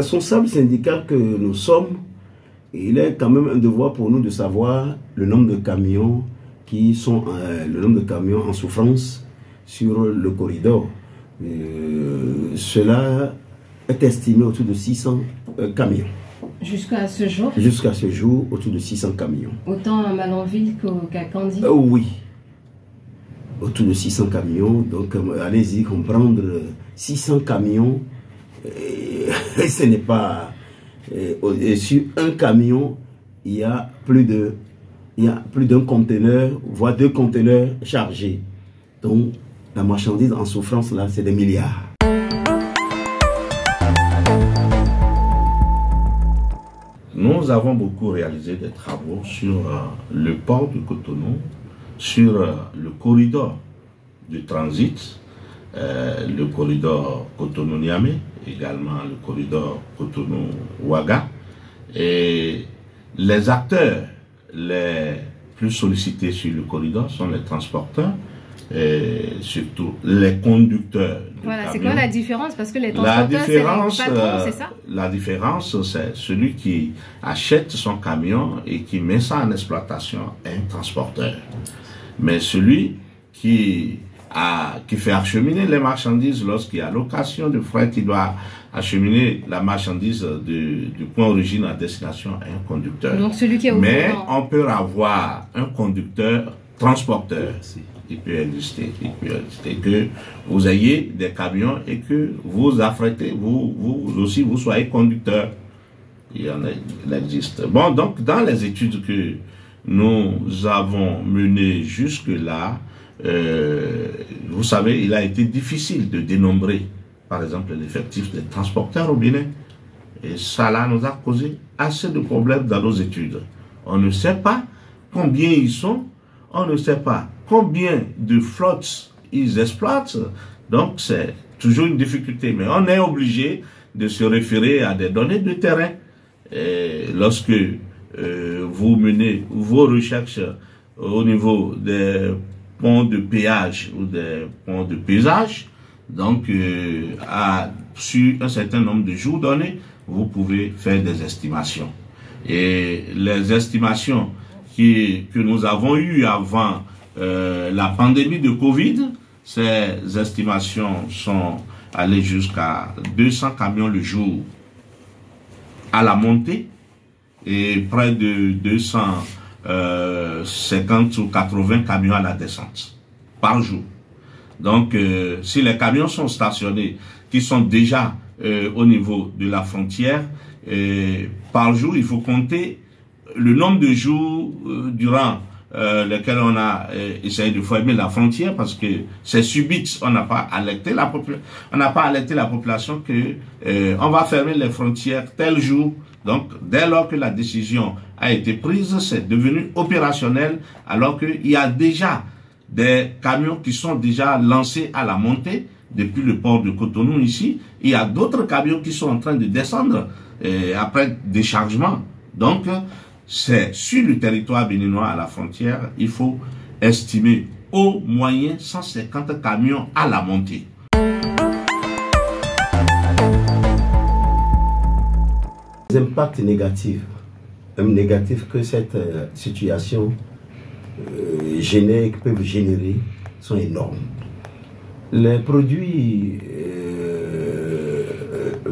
responsable syndical que nous sommes, il est quand même un devoir pour nous de savoir le nombre de camions qui sont en souffrance sur le corridor. Cela est estimé autour de 600 camions. Jusqu'à ce jour? Jusqu'à ce jour, autour de 600 camions. Autant à Malanville qu'à Candy? Oui. Autour de 600 camions. Donc, allez-y comprendre, 600 camions, et ce n'est pas... Et sur un camion, il y a plus d'un conteneur, voire 2 conteneurs chargés. Donc, la marchandise en souffrance, là, c'est des milliards. Nous avons beaucoup réalisé des travaux sur le port de Cotonou, sur le corridor de transit, le corridor Cotonou-Niamey, également le corridor Cotonou-Ouaga. Et les acteurs les plus sollicités sur le corridor sont les transporteurs, et surtout les conducteurs. Voilà, c'est quoi la différence? Parce que les transporteurs, c'est les patrons, c'est ça? La différence, c'est celui qui achète son camion et qui met ça en exploitation, un transporteur. Mais celui qui fait acheminer les marchandises lorsqu'il y a location de fret, qui doit acheminer la marchandise du point d'origine à destination, un conducteur. Donc celui qui est au Mais on peut avoir un conducteur transporteur. Il peut exister, que vous ayez des camions et que vous affrétez, vous aussi, vous soyez conducteur. Il existe. Bon, donc, dans les études que nous avons menées jusque-là, vous savez, il a été difficile de dénombrer, par exemple, l'effectif des transporteurs au Bénin. Et ça, là, nous a causé assez de problèmes dans nos études. On ne sait pas combien ils sont, on ne sait pas combien de flottes ils exploitent. Donc, c'est toujours une difficulté. Mais on est obligé de se référer à des données de terrain. Et lorsque vous menez vos recherches au niveau des ponts de péage ou des ponts de pesage, donc sur un certain nombre de jours donnés, vous pouvez faire des estimations. Et les estimations que nous avons eues avant la pandémie de Covid, ces estimations sont allées jusqu'à 200 camions le jour à la montée et près de 250 ou 80 camions à la descente par jour. Donc, si les camions sont stationnés, qui sont déjà au niveau de la frontière, par jour, il faut compter le nombre de jours durant lesquels on a essayé de fermer la frontière, parce que c'est subite. On n'a pas alerté la population que on va fermer les frontières tel jour. Donc, dès lors que la décision a été prise, c'est devenu opérationnel, alors qu'il y a déjà des camions qui sont déjà lancés à la montée depuis le port de Cotonou ici. Il y a d'autres camions qui sont en train de descendre après déchargement. Donc, c'est sur le territoire béninois à la frontière, il faut estimer au moyen 150 camions à la montée. Les impacts négatifs, que cette situation peuvent générer sont énormes. Les produits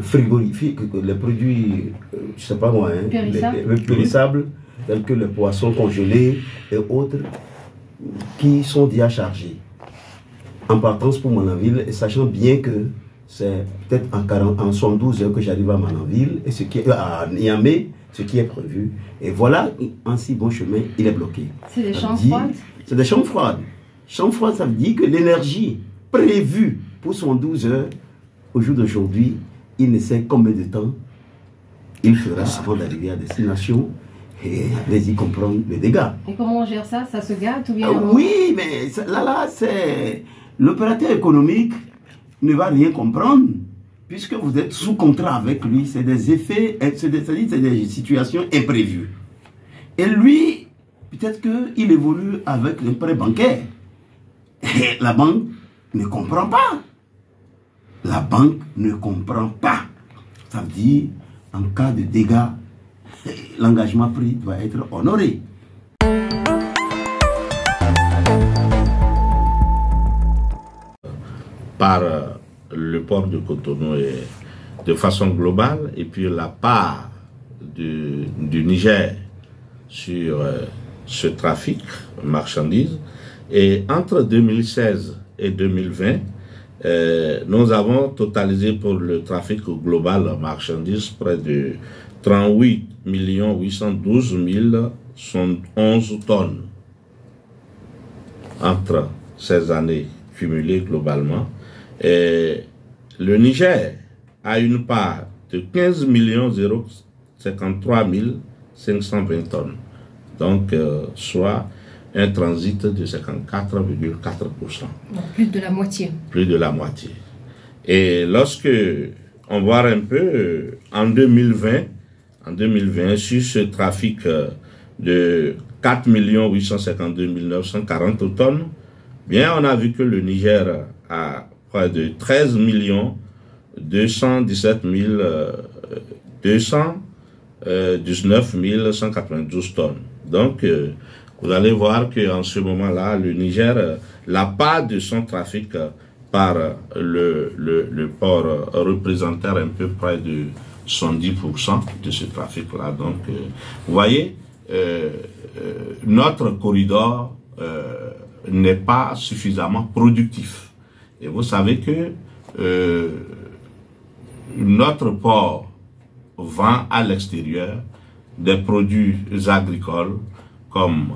frigorifiques, les produits, je sais pas moi, périssables, tels que les poissons congelés et autres, qui sont déjà chargés en partance pour Malanville, et sachant bien que c'est peut-être en 72 heures que j'arrive à Malanville, et à Niamey, ce qui est prévu. Et voilà, en si bon chemin, il est bloqué. C'est des chambres froides? C'est des chambres froides. Chambres froides, ça veut dire que l'énergie prévue pour 72 heures, au jour d'aujourd'hui, il ne sait combien de temps il fera avant d'arriver à destination. Et allez-y comprendre les dégâts. Et comment on gère ça? Ça se gâte ou bien... Oui, mais là, c'est... L'opérateur économique ne va rien comprendre, puisque vous êtes sous contrat avec lui. C'est des effets, c'est des situations imprévues. Et lui, peut-être qu'il évolue avec un prêt bancaire. Et la banque ne comprend pas. La banque ne comprend pas. Ça veut dire, en cas de dégâts, l'engagement pris doit être honoré. Par le port de Cotonou et de façon globale, et puis la part du Niger sur ce trafic marchandises. Et entre 2016 et 2020, nous avons totalisé pour le trafic global marchandises près de 38 812 111 tonnes entre ces années cumulées globalement. Et le Niger a une part de 15 053 520 tonnes, donc soit un transit de 54,4%. Plus de la moitié. Plus de la moitié. Et lorsque on voit un peu, en 2020, sur ce trafic de 4 852 940 tonnes, bien on a vu que le Niger a près de 13 217 219 192 tonnes. Donc, vous allez voir qu'en ce moment-là, le Niger, la part de son trafic par le port représentait un peu près de 110% de ce trafic-là. Donc, vous voyez, notre corridor n'est pas suffisamment productif. Et vous savez que notre port vend à l'extérieur des produits agricoles comme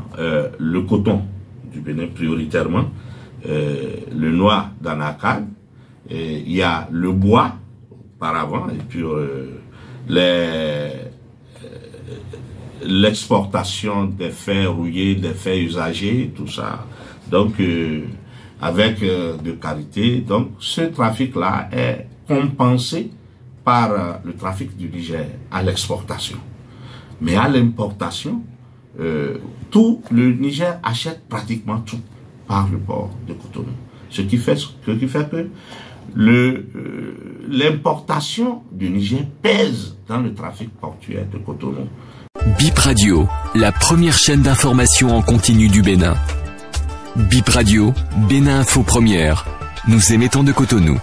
le coton du Bénin prioritairement, le noix d'Anakad, il y a le bois auparavant, et puis l'exportation des fers rouillés, des fers usagés, tout ça. Donc, avec de qualité. Donc, ce trafic-là est compensé par le trafic du Niger à l'exportation. Mais à l'importation, tout le Niger achète pratiquement tout par le port de Cotonou. Ce qui fait que l'importation du Niger pèse dans le trafic portuaire de Cotonou. BIP Radio, la première chaîne d'information en continu du Bénin. BIP Radio, Bénin Info Première. Nous émettons de Cotonou.